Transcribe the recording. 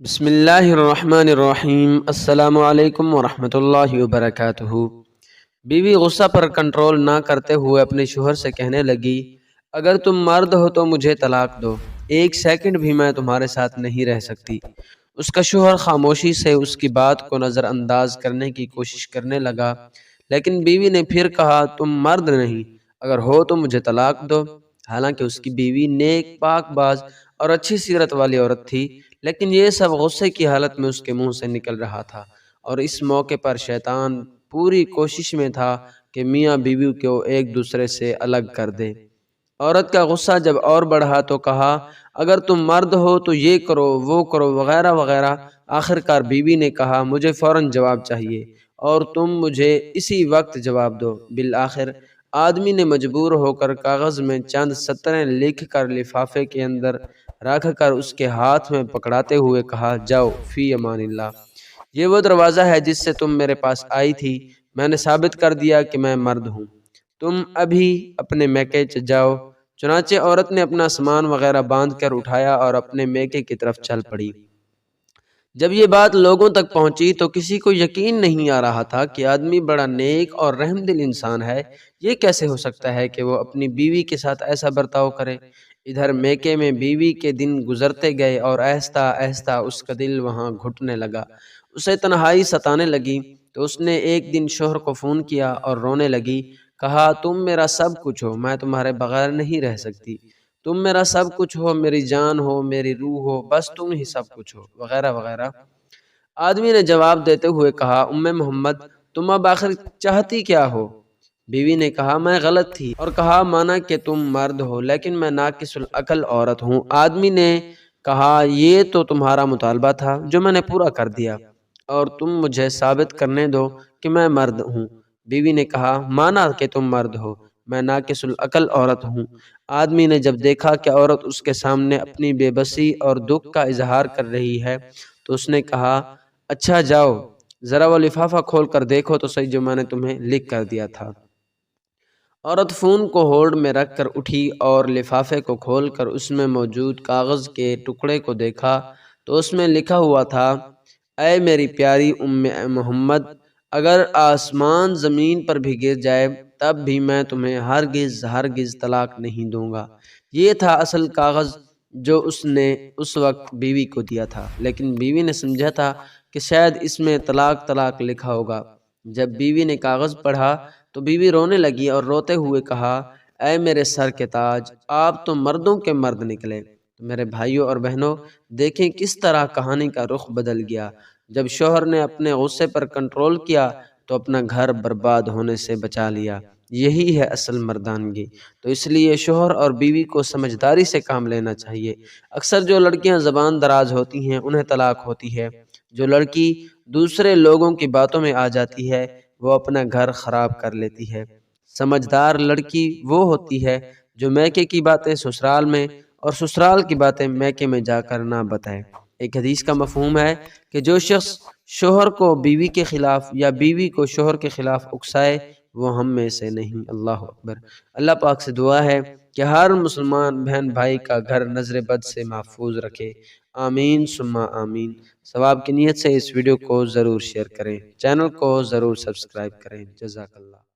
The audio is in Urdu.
بسم اللہ الرحمن الرحیم۔ السلام علیکم ورحمۃ اللہ وبرکاتہ۔ بیوی غصہ پر کنٹرول نہ کرتے ہوئے اپنے شوہر سے کہنے لگی، اگر تم مرد ہو تو مجھے طلاق دو، ایک سیکنڈ بھی میں تمہارے ساتھ نہیں رہ سکتی۔ اس کا شوہر خاموشی سے اس کی بات کو نظر انداز کرنے کی کوشش کرنے لگا، لیکن بیوی نے پھر کہا، تم مرد نہیں، اگر ہو تو مجھے طلاق دو۔ حالانکہ اس کی بیوی نیک، پاک باز اور اچھی سیرت والی عورت تھی، لیکن یہ سب غصے کی حالت میں اس کے منہ سے نکل رہا تھا، اور اس موقع پر شیطان پوری کوشش میں تھا کہ میاں بیوی کو ایک دوسرے سے الگ کر دے۔ عورت کا غصہ جب اور بڑھا تو کہا، اگر تم مرد ہو تو یہ کرو، وہ کرو، وغیرہ وغیرہ۔ آخر کار بیوی نے کہا، مجھے فوراً جواب چاہیے اور تم مجھے اسی وقت جواب دو۔ بالآخر آدمی نے مجبور ہو کر کاغذ میں چند سطریں لکھ کر لفافے کے اندر رکھ کر اس کے ہاتھ میں پکڑاتے ہوئے کہا، جاؤ فی امان اللہ، یہ وہ دروازہ ہے جس سے تم میرے پاس آئی تھی، میں نے ثابت کر دیا کہ میں مرد ہوں، تم ابھی اپنے میکے جاؤ۔ چنانچہ عورت نے اپنا سامان وغیرہ باندھ کر اٹھایا اور اپنے میکے کی طرف چل پڑی۔ جب یہ بات لوگوں تک پہنچی تو کسی کو یقین نہیں آ رہا تھا کہ آدمی بڑا نیک اور رحم دل انسان ہے، یہ کیسے ہو سکتا ہے کہ وہ اپنی بیوی کے ساتھ ایسا برتاؤ کرے۔ ادھر میکے میں بیوی کے دن گزرتے گئے اور آہستہ آہستہ اس کا دل وہاں گھٹنے لگا، اسے تنہائی ستانے لگی۔ تو اس نے ایک دن شوہر کو فون کیا اور رونے لگی، کہا، تم میرا سب کچھ ہو، میں تمہارے بغیر نہیں رہ سکتی، تم میرا سب کچھ ہو، میری جان ہو، میری روح ہو، بس تم ہی سب کچھ ہو، وغیرہ وغیرہ۔ آدمی نے جواب دیتے ہوئے کہا، ام محمد، تم اب آخر چاہتی کیا ہو؟ بیوی نے کہا، میں غلط تھی، اور کہا، مانا کہ تم مرد ہو لیکن میں ناقص العقل عورت ہوں۔ آدمی نے کہا، یہ تو تمہارا مطالبہ تھا جو میں نے پورا کر دیا، اور تم مجھے ثابت کرنے دو کہ میں مرد ہوں۔ بیوی نے کہا، مانا کہ تم مرد ہو، میں ناقص العقل عورت ہوں۔ آدمی نے جب دیکھا کہ عورت اس کے سامنے اپنی بے بسی اور دکھ کا اظہار کر رہی ہے تو اس نے کہا، اچھا جاؤ، ذرا وہ لفافہ کھول کر دیکھو تو صحیح جو میں نے تمہیں لکھ کر دیا تھا۔ عورت فون کو ہولڈ میں رکھ کر اٹھی اور لفافے کو کھول کر اس میں موجود کاغذ کے ٹکڑے کو دیکھا تو اس میں لکھا ہوا تھا، اے میری پیاری ام محمد، اگر آسمان زمین پر بھی گر جائے تب بھی میں تمہیں ہرگز ہرگز طلاق نہیں دوں گا۔ یہ تھا اصل کاغذ جو اس نے اس وقت بیوی کو دیا تھا، لیکن بیوی نے سمجھا تھا کہ شاید اس میں طلاق طلاق لکھا ہوگا۔ جب بیوی نے کاغذ پڑھا تو بیوی رونے لگی اور روتے ہوئے کہا، اے میرے سر کے تاج، آپ تو مردوں کے مرد نکلے۔ تو میرے بھائیوں اور بہنوں، دیکھیں کس طرح کہانی کا رخ بدل گیا۔ جب شوہر نے اپنے غصے پر کنٹرول کیا تو اپنا گھر برباد ہونے سے بچا لیا۔ یہی ہے اصل مردانگی۔ تو اس لیے شوہر اور بیوی کو سمجھداری سے کام لینا چاہیے۔ اکثر جو لڑکیاں زبان دراز ہوتی ہیں انہیں طلاق ہوتی ہے۔ جو لڑکی دوسرے لوگوں کی باتوں میں آ جاتی ہے وہ اپنا گھر خراب کر لیتی ہے۔ سمجھدار لڑکی وہ ہوتی ہے جو میکے کی باتیں سسرال میں اور سسرال کی باتیں میکے میں جا کر نہ بتائے۔ ایک حدیث کا مفہوم ہے کہ جو شخص شوہر کو بیوی کے خلاف یا بیوی کو شوہر کے خلاف اکسائے وہ ہم میں سے نہیں۔ اللہ اکبر۔ اللہ پاک سے دعا ہے کہ ہر مسلمان بہن بھائی کا گھر نظر بد سے محفوظ رکھے۔ آمین ثم آمین۔ ثواب کی نیت سے اس ویڈیو کو ضرور شیئر کریں، چینل کو ضرور سبسکرائب کریں۔ جزاک اللہ۔